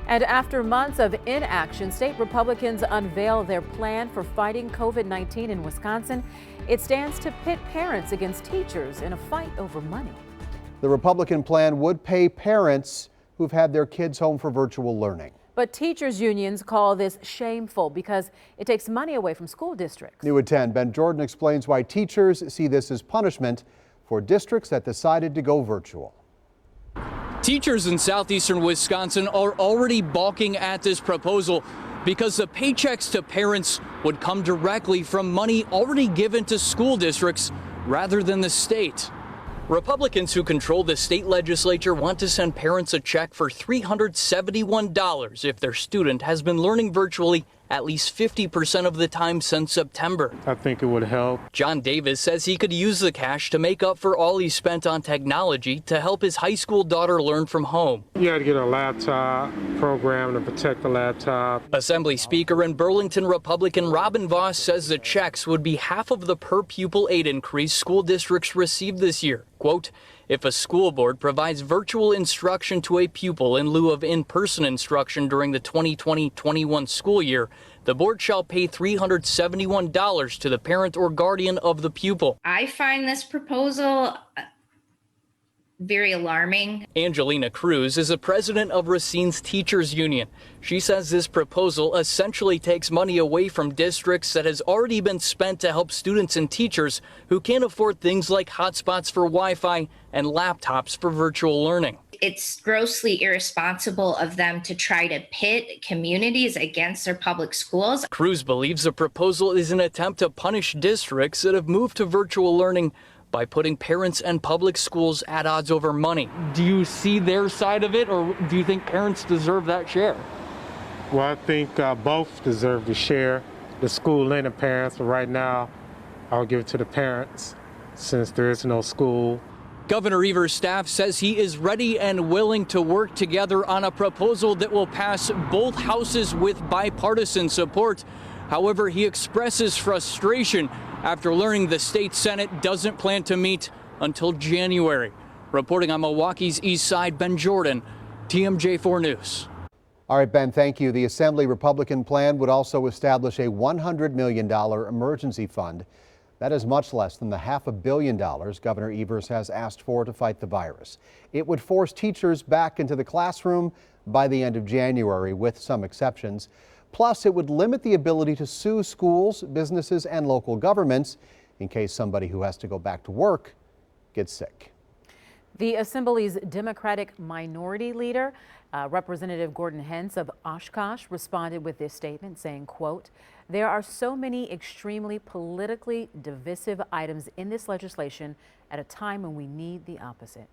And after months of inaction, state Republicans unveil their plan for fighting COVID-19 in Wisconsin. It stands to pit parents against teachers in a fight over money. The Republican plan would pay parents who've had their kids home for virtual learning. But teachers' unions call this shameful because it takes money away from school districts. New at 10, Ben Jordan explains why teachers see this as punishment for districts that decided to go virtual. Teachers in southeastern Wisconsin are already balking at this proposal because the paychecks to parents would come directly from money already given to school districts rather than the state. Republicans who control the state legislature want to send parents a check for $371 if their student has been learning virtually at least 50% of the time since September. I think it would help. John Davis says he could use the cash to make up for all he spent on technology to help his high school daughter learn from home. You had to get a laptop program to protect the laptop. Assembly Speaker and Burlington Republican Robin Voss says the checks would be half of the per pupil aid increase school districts received this year. Quote, if a school board provides virtual instruction to a pupil in lieu of in-person instruction during the 2020-21 school year, the board shall pay $371 to the parent or guardian of the pupil. I find this proposal very alarming. Angelina Cruz is the president of Racine's Teachers Union. She says this proposal essentially takes money away from districts that has already been spent to help students and teachers who can't afford things like hotspots for Wi-Fi and laptops for virtual learning. It's grossly irresponsible of them to try to pit communities against their public schools. Cruz believes the proposal is an attempt to punish districts that have moved to virtual learning by putting parents and public schools at odds over money. Do you see their side of it, or do you think parents deserve that share? Well, I think both deserve to share, the school and the parents, but right now I'll give it to the parents since there is no school. Governor Evers' staff says he is ready and willing to work together on a proposal that will pass both houses with bipartisan support. However, he expresses frustration after learning the state Senate doesn't plan to meet until January. Reporting on Milwaukee's east side, Ben Jordan, TMJ4 News. All right, Ben, thank you. The Assembly Republican plan would also establish a $100 million emergency fund. That is much less than the $500 million Governor Evers has asked for to fight the virus. It would force teachers back into the classroom by the end of January, with some exceptions. Plus, it would limit the ability to sue schools, businesses, and local governments in case somebody who has to go back to work gets sick. The Assembly's Democratic Minority Leader, Representative Gordon Hens of Oshkosh, responded with this statement saying, quote, there are so many extremely politically divisive items in this legislation at a time when we need the opposite.